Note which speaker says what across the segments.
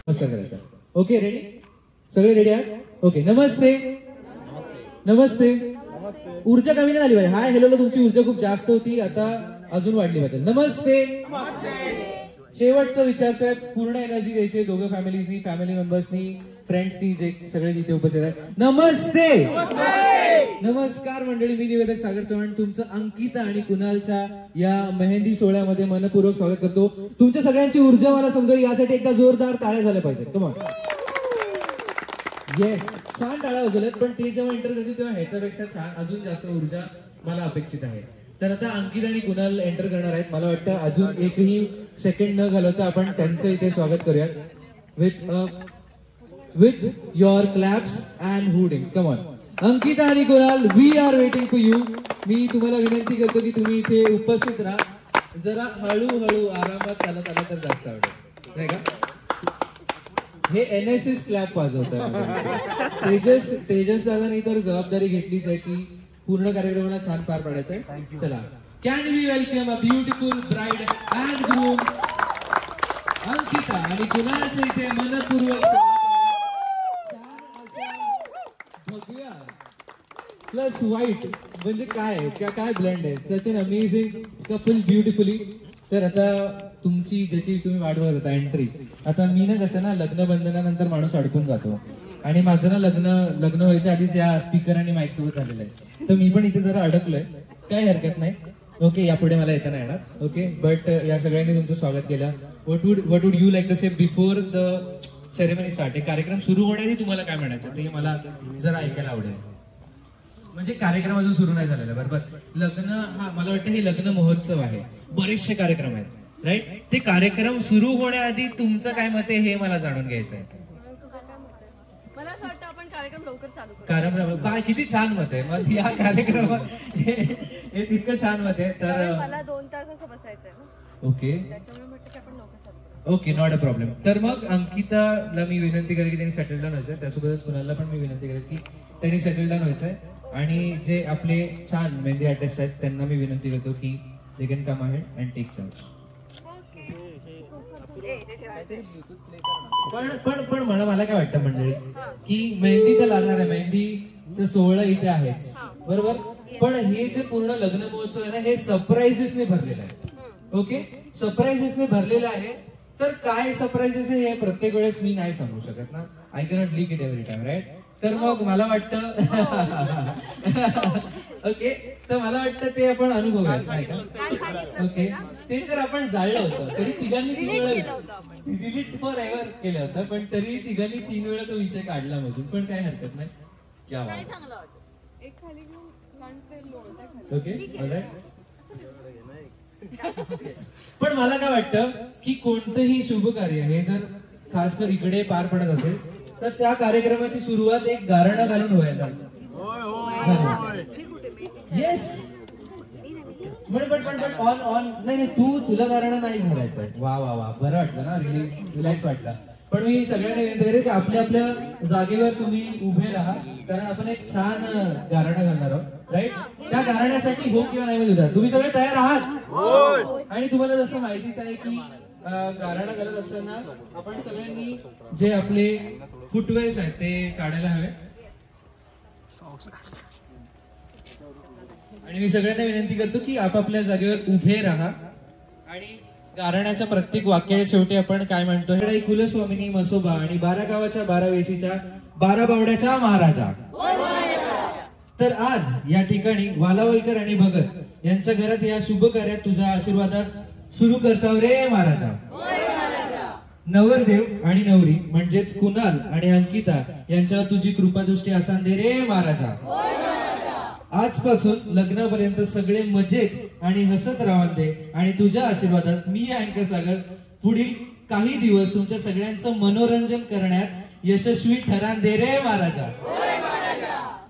Speaker 1: नमस्कार करायचा. Okay ready, सगळे रेडी आहात? ओके. नमस्ते नमस्ते. ऊर्जा कमी नाही झाली पाहिजे. हाय हॅलोला तुमची ऊर्जा खूप जास्त होती, आता अजून वाढली पाहिजे. नमस्ते. शेवटचं विचारतोय, पूर्ण एनर्जी द्यायची दोघं फॅमिलीजनी, फॅमिली मेंबर्सनी, फ्रेंड्सनी, जे सगळे जिथे उपस्थित आहेत. नमस्ते. नमस्कार मंडळी, मी निवेदक सागर चव्हाण तुमचं अंकिता आणि कुणालच्या या मेहंदी सोहळ्यामध्ये मनपूर्वक स्वागत करतो. तुमच्या सगळ्यांची ऊर्जा मला समजावी यासाठी एकदा जोरदार टाळ्या झाल्या पाहिजे. कमॉन. येस, छान टाळ्या वाजवल्यात, पण ते जेव्हा एंटर करतील तेव्हा ह्याच्यापेक्षा छान अजून जास्त ऊर्जा मला अपेक्षित आहे. तर आता अंकिता आणि कुणाल एंटर करणार आहेत. मला वाटतं अजून एकही सेकंड न घालवता आपण त्यांचं इथे स्वागत करूयात with your claps and hootings. Come on. Ankita आणि Kunal, we are waiting for you. मी तुम्हाला विनंती करतो की तुम्ही इथे उपस्थित राहा. जरा हळूहळू आरामात चालत आला तर जास्त आवडेल, नाही का? हे NSS क्लॅप वाजवतोय तेजस दादांनी तर जबाबदारी घेतलीच आहे की पूर्ण कार्यक्रमाला छान पार पाडायचा आहे. चला, can we welcome a beautiful bride and groom Ankita आणि कुणालचं इथे मनपूर्वक भगव्या प्लस व्हाईट, म्हणजे काय ब्लेंड आहे. Such an amazing couple, beautifully. तर आता तुमची ज्याची तुम्ही वाट बघत होता एंट्री, आता मी ना कसं ना लग्न बंधनानंतर माणूस अडकून जातो आणि माझं ना लग्न व्हायच्या आधीच या स्पीकर आणि माईक सोबत झालेलं आहे. तर मी पण इथे जरा अडकलोय, काही हरकत नाही. ओके, यापुढे मला येता नाही येणार. ओके, बट या सगळ्यांनी तुमचं स्वागत केलं. What would you like to say before the ceremony start? कार्यक्रम सुरू होण्याआधी तुम्हाला काय म्हणायचं ते मला जरा ऐकायला आवडेल. म्हणजे कार्यक्रम अजून सुरू नाही झालेला, बरोबर? लग्न हा, मला वाटतं हे लग्न महोत्सव आहे, बरेचसे कार्यक्रम आहेत, राईट? ते कार्यक्रम सुरू होण्याआधी तुमचं काय मत आहे हे मला जाणून घ्यायचं आहे.
Speaker 2: मला असं वाटतं आपण कार्यक्रम लवकर चालू करू.
Speaker 1: कार्यक्रम काय, किती छान मत आहे. मग या कार्यक्रमात हे तितकं छान मत आहे. तर
Speaker 2: मला 2 तास असं बसायचंय ना.
Speaker 1: ओके,
Speaker 2: त्याच्यामुळे म्हटलं की आपण लवकर चालू करू.
Speaker 1: Okay, not a problem. तर मग अंकिताला मी विनंती करेन की त्यांनी सेटल डाऊन व्हायचंय, त्यासोबतच कुणाला पण मी विनंती करेन की त्यांनी सेटल डाऊन व्हायचंय. आणि जे आपले छान मेहंदी आर्टिस्ट आहेत त्यांना मी विनंती करतो की they can come ahead and take charge. पण मला काय वाटतं मंडळी की मेहंदी तर लागणार आहे, मेहंदीचं सोहळा इथे आहेच, बरोबर? पण हे जे पूर्ण लग्न महोत्सव आहे ना, हे सरप्राइजेसने भरलेलं आहे. ओके, सरप्राइजेसने भरलेलं आहे. तर काय सरप्राइजेस आहे हे प्रत्येक वेळेस मी नाही सांगू शकत ना. I cannot leak it every time, right? तर मग मला वाटतं ओके, तर मला वाटतं ते आपण अनुभवायचं नाही का? ओके, ते तर आपण जाळलं होतं, तरी तिघांनी 3 वेळा डिलीट फॉर एव्हर केलं होतं, पण तरी तिघांनी 3 वेळा तो विषय काढला मधून, पण काही हरकत नाही. क्या बात. ओके, पण मला काय वाटतं की कोणतंही शुभ कार्य हे जर खासकर इकडे पार पडत असेल तर त्या कार्यक्रमाची सुरुवात एक गारणं घालून व्हायला. येस, पण ऑन नाही, तुला गारणं नाही घालायचं. वा वा वा, बरं वाटलं ना, रिलॅक्स वाटलं. पण मी सगळ्यांना विनंती करेन की आपल्या आपल्या जागेवर तुम्ही उभे राहा, कारण आपण एक छान गारणं घालणार आहोत, राईट? त्या गारण्यासाठी हो किंवा नाही म्हणजे तुम्ही सगळे तयार आहात? आणि तुम्हाला जसं माहितीच आहे की गारणं घालत असताना आपण सगळ्यांनी जे आपले फुटवेअर्स आहेत ते काढायला हवे. आणि मी सगळ्यांना विनंती करतो की आपापल्या जागेवर उभे राहा. आणि गारण्याच्या प्रत्येक वाक्याच्या शेवटी आपण काय म्हणतो? कुलस्वामिनी मसोबा आणि 12 गावाच्या 12 वेशीच्या 12 बावड्याच्या महाराजा. तर आज या ठिकाणी वालावलकर आणि भगत यांच्या घरात या शुभ कार्यात तुझ्या आशीर्वादात सुरू करताव रे महाराजा. नवरदेव आणि नवरी म्हणजेच कुणाल आणि अंकिता यांच्यावर तुझी कृपादृष्टी असान दे रे महाराजा. आजपासून लग्नापर्यंत सगळे मजेत आणि हसत राहून दे. आणि तुझ्या आशीर्वादात मी अँकर सागर पुढील काही दिवस तुमच्या सगळ्यांचं मनोरंजन करण्यात यशस्वी ठरान दे रे महाराजा.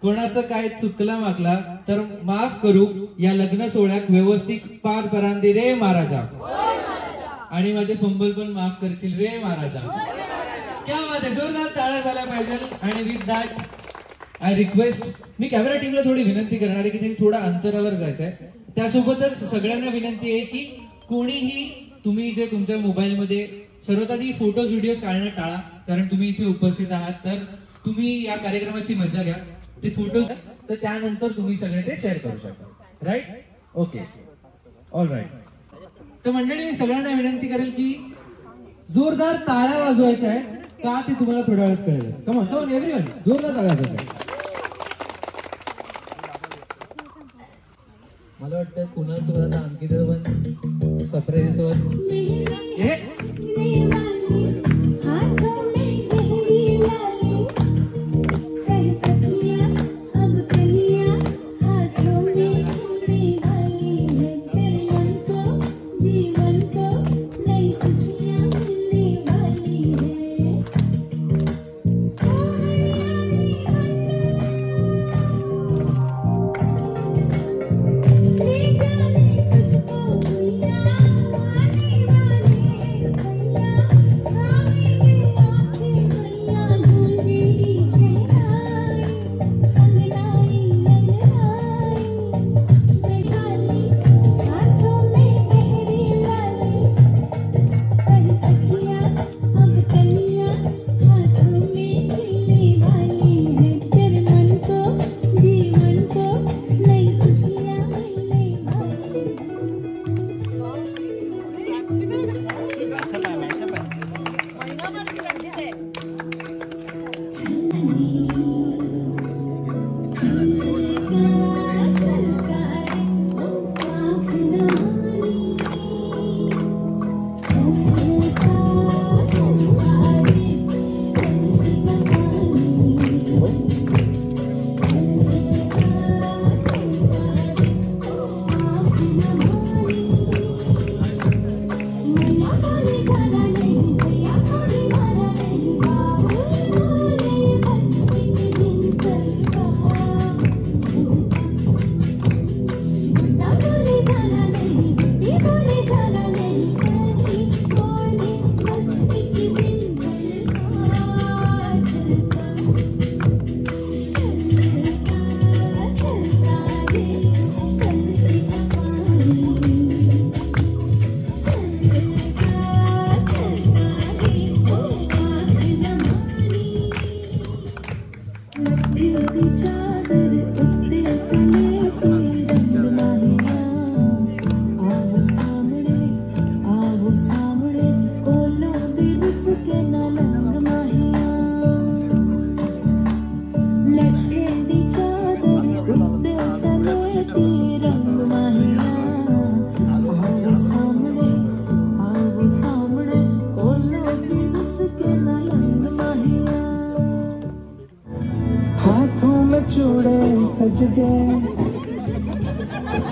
Speaker 1: कोणाचं काय चुकला मागला तर माफ करू, या लग्न सोहळ्यात व्यवस्थित पार परान दे रे महाराजा. आणि माझे फंबल पण माफ करशील रे महाराजा. क्या बात आहे, जोरदार टाळ्या झाल्या पाहिजे. आणि with that I request, me camera टीमला थोडी विनंती करणार आहे की त्यांनी थोडा अंतरावर जायचंय. त्यासोबतच सगळ्यांना विनंती आहे की कोणीही तुम्ही जे तुमच्या मोबाईलमध्ये सर्वात आधी फोटोज व्हिडिओज काढणं टाळा, कारण तुम्ही इथे उपस्थित आहात. तर तुम्ही या कार्यक्रमाची मजा घ्या. ते फोटोज तर त्यानंतर तुम्ही सगळे ते शेअर करू शकता. राईट? Okay, all right. तर मंडळी, मी सगळ्यांना विनंती करेल की जोरदार टाळ्या वाजवायच्या आहेत का ते तुम्हाला थोड्या वेळात कळेल. कम ऑन एव्हरीवन, जोरदार टाळ्या वाजवायच्या. मला वाटतं कुणाल सोबत अंकिता पण सरप्राईज सोबत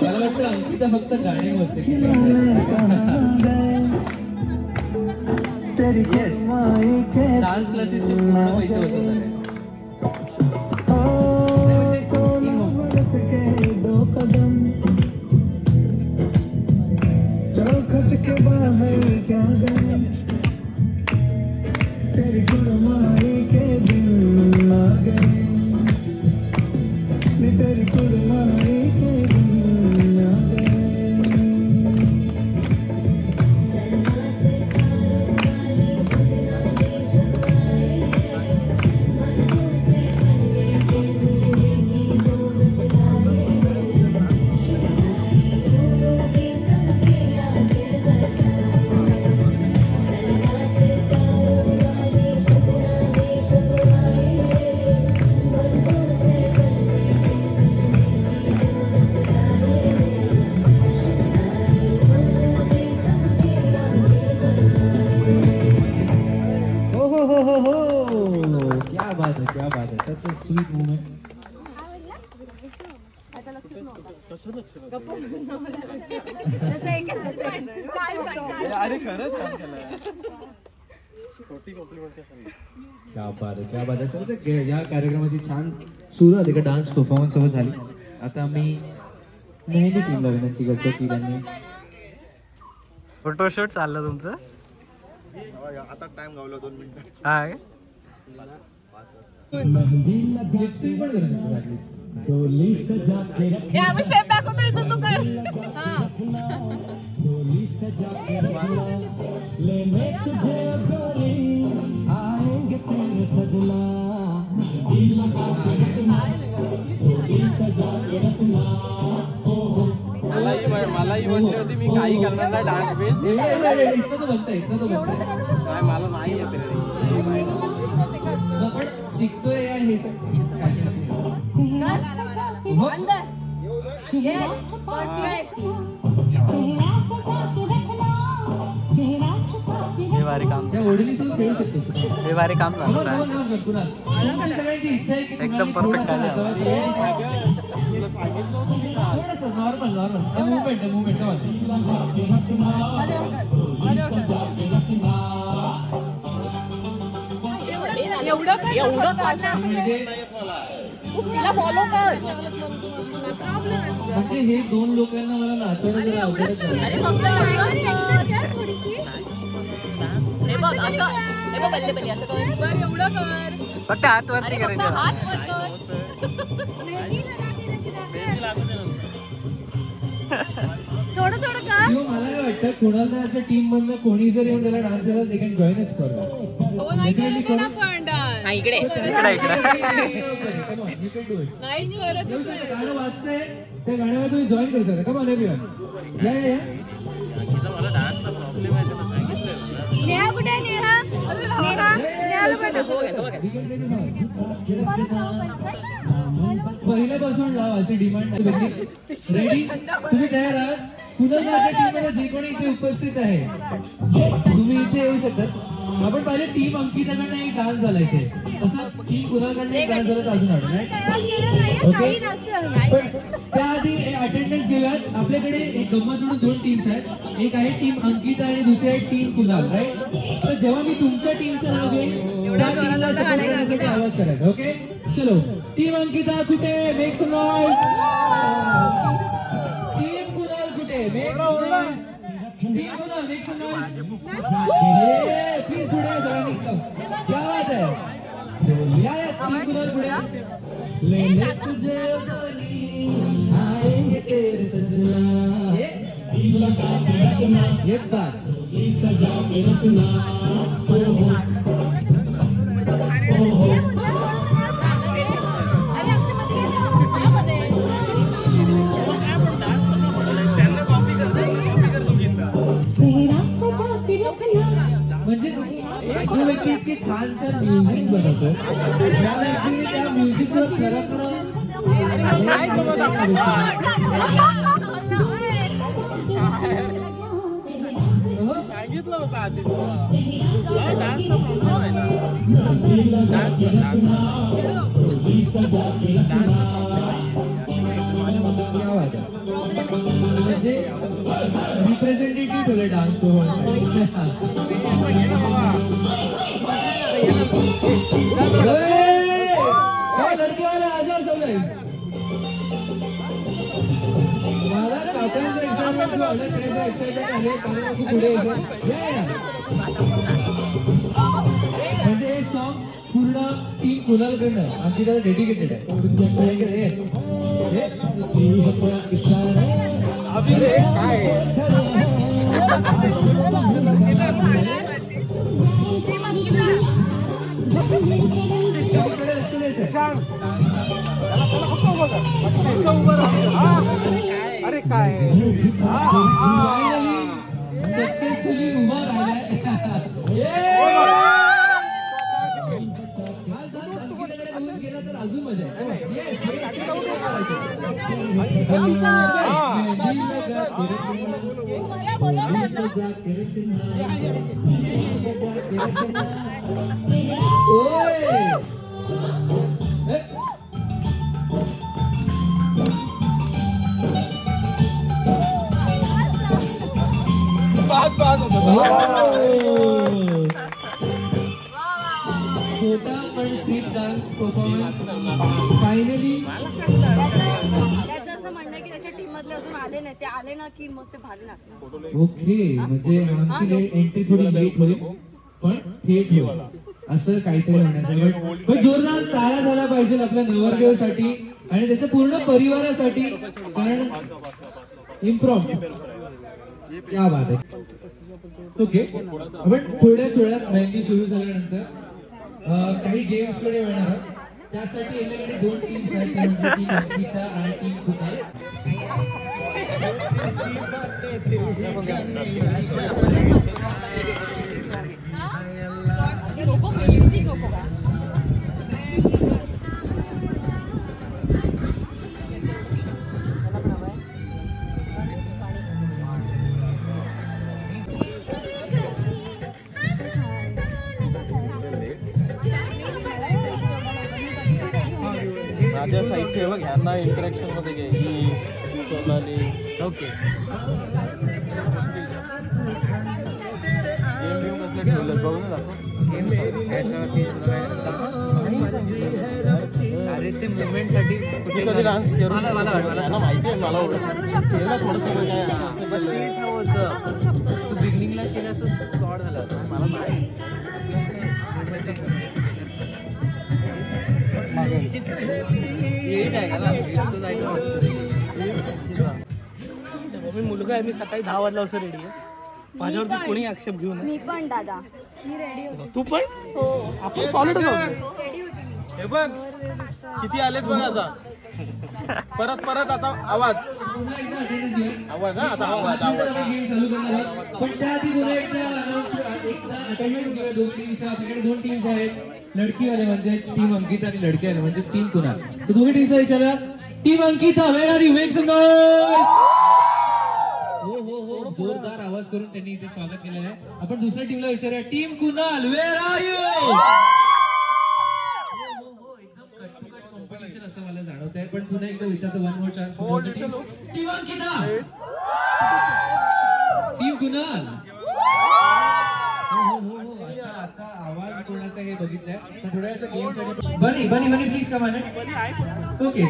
Speaker 1: मला वाटतं अंकिता फक्त गाणी मस्ती डान्स क्लासेसचे पूर्ण पैसे बसत क्या बात है, सच अ स्वीट मोमेंट. क्या बात आहे सर. या कार्यक्रमाची छान सुरुवात एका डान्स परफॉर्मन्स सोबत झाली. आता आम्ही मेहंदी टीमला विनंती करतो की त्यांनी
Speaker 3: फोटोशूट चाललं तुमचं.
Speaker 4: आता टाइम गावला 2 मिनिटं.
Speaker 3: हाय
Speaker 1: लिपसिंग पण करू शकतो.
Speaker 3: आम्ही शेत दाखवतो इथून तू कर. लेने तुझे गोरी आएंगे तेरे सजना
Speaker 5: मलाही म्हटली होती मी काही करणार नाही डान्स बेस
Speaker 1: इतकं तर बनतंय
Speaker 5: काय मला नाही येत रे
Speaker 1: पण शिकतोय यार हे
Speaker 5: हे भारी काम
Speaker 1: त्या ओढणी सुद्धा खेळू शकतो
Speaker 5: हे भारी काम झालं
Speaker 1: सगळ्यांची इच्छा आहे की
Speaker 5: एकदम परफेक्ट आहे
Speaker 1: थोडंसं नॉर्मल मुवमेंट
Speaker 2: एवढं तिला फॉलो कर
Speaker 1: म्हणजे हे दोन लोकांना मला नाचवणं जरा अवघडच झालं.
Speaker 2: हे बघ असं हे बघ पल्ले पल्ले असं कर एवढं कर
Speaker 5: फक्त हात वरती करायचं
Speaker 2: हात वर कर थोडं थोडं कर
Speaker 1: मला काय वाटतं कोणाला त्याच्या टीम मधनं कोणी जर येऊन त्याला डान्स केला ते कॅन जॉईन अस करा
Speaker 2: नाही करत ना पण डान्स इकडे नाहीच करत
Speaker 1: गाणं वाजतंय त्या गाण्यामध्ये तुम्ही जॉईन करू शकता कम ऑन एव्हरीवन या
Speaker 5: मला डान्सचा प्रॉब्लेम आहे त्याला सांगितलं
Speaker 2: नेहा कुठे आहे नेहा नेहाला
Speaker 1: पहिल्यापासून लावा अशी डिमांड रेडी तुम्ही तयार आहात कुणाच्या टीममध्ये जे कोणी इथे उपस्थित आहे तुम्ही इथे येऊ शकतात आपण पहिले टीम अंकिताकडनं एक डान्स झाला इथे असं टीम कुणाकडनं एक डान्स झाला अजून आढळून ओके पण त्याआधी अटेंडन्स घेऊयात आपल्याकडे एक गंमत म्हणून दोन टीम्स आहेत एक आहे टीम अंकिता आणि दुसरी आहे टीम कुणाल राईट तर जेव्हा मी तुमच्या टीमचं नाव घेईन त्या टीमला सपोर्ट करण्यासाठी आवाज करायचा ओके चलो टीम अंकिता कुठे make some noise team Kunal कुठे make some noise team Kunal make some noise please पुढे सगळ्यांनी क्या बात है या टीम कुणाल पुढे लेने तुझे आएंगे तेरे सजना ये बात सजा के रखना म्हणजे जो व्यक्ती इतके छान छान म्युझिक बनवतो त्या व्यक्तीने त्या म्युझिकवर खरं
Speaker 5: सांगितलं होतं आधी डान्सचा प्रॉब्लेम आहे ना
Speaker 1: म्हणजे रिप्रेझेंटेटिव्ह ठेवले डान्स लडकी वाला आज सगळे मला काकांचं एक्साइटमेंट वाढलं त्याचं एक्साइटमेंट आले कारण पुढे म्हणजे हे सॉन्ग पूर्ण टीम कुणालकडनं अंकिता डेडिकेटेड आहे
Speaker 5: अरे काय
Speaker 1: सक्सेसफुली उभा राहिलाय गेला तर अजून मजा छोटा पण स्वीट डान्स परफॉर्मन्स फायनली
Speaker 2: त्याचं असं म्हणणं की त्याच्या टीम मधले अजून आले नाही ते आले ना की मग ते भारी नाचणार
Speaker 1: ओके म्हणजे आमची एंट्री थोडी लेट होईल पण थेट होईल असं काहीतरी होण्याचं पण जोरदार टाळ्या झाला पाहिजे आपल्या नवरदेवासाठी आणि त्याच्या पूर्ण परिवारासाठी कारण इम्प्रॉम्प्ट क्या बात आहे. ओके, आपण थोड्याच वेळात मेहंदी सुरू झाल्यानंतर काही गेम्स कडे येणार आहोत. त्यासाठी याच्याकडे 2 टीम्स आहेत, म्हणजे टीम अंकिता आणि टीम कुणाल.
Speaker 5: माझ्या साईडचे बघ ह्यांना इंटरॅक्शन मध्ये घे. ही सोनाली. ओके, गेम गेम कसले ठेवलं बघू ना दाखव.
Speaker 1: अरे ते मुवमेंट साठी
Speaker 5: कधी डान्स करू मला माहिती आहे. मला
Speaker 1: तू बिगिनिंगला केलं असं फ्लॉड झालं असं मला माहिती.
Speaker 6: मी मुलगा आहे. मी सकाळी 10 वाजला असं रेडी आहे. माझ्यावरती कोणी आक्षेप घेऊ नये.
Speaker 2: मी पण दादा, मी रेडी होते.
Speaker 6: तू पण
Speaker 2: हो,
Speaker 6: आपण सॉलिड
Speaker 2: रेडी होती मी.
Speaker 5: हे बघ किती आलेत बघ आता. परत आता आवाज आवाज हा आता आवाज
Speaker 1: गेम चालू करणार आहोत. पण त्याआधी पुन्हा एकदा अटेंडन्स घेऊया. 2 टीम्स आपल्याकडे 2 टीम्स आहेत. लडकीवाले म्हणजे टीम अंकिता आणि लडकेवाले म्हणजे टीम कुणाल. तर दोन्ही टीम्सला विचारा, team Ankita where are you, make some noise. हो हो हो, जोरदार आवाज करून त्यांनी इथे स्वागत केलेलं आहे. आपण दुसऱ्या टीमला विचारूया, team Kunal wear are you. Competition असं मला जाणवत आहे. पण पुन्हा एकदा विचारतो, 1 मोर chance. Team Ankita, team Kunal. आता आवाज कोणाचा हे बघितलाय. तर थोड्या वेळाचा गेम साठी Bunny please come on. Okay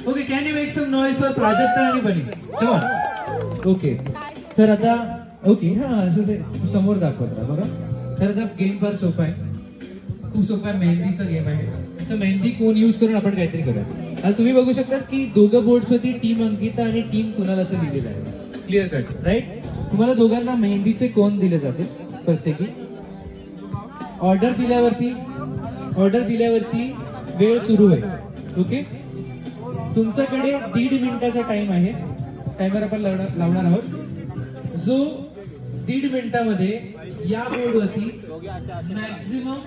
Speaker 1: okay, can you make some noise for Prajakta आणि बनी, कम ऑन. ओके, तर आता ओके हा असं समोर दाखवत राहा बघा. तर आता गेम फार सोपा आहे, खूप सोपा आहे. मेहंदीचा गेम आहे. तर मेहंदी कोण यूज करून आपण काहीतरी करूया. आता तुम्ही बघू शकता की दोघं बोर्ड्स होती, टीम अंकिता आणि टीम कुणाल असं लिहिलेलं आहे. Clear cut right. तुम्हाला दोघांना मेहंदीचे कोण दिले जाते प्रत्येकी. ऑर्डर दिल्यावरती वेळ सुरू होईल. ओके, तुमच्याकडे 1.5 मिनिटाचा टाइम आहे. टायमर आपण लावणार आहोत. जो 1.5 मिनिटामध्ये या बोर्डवरती मॅक्झिमम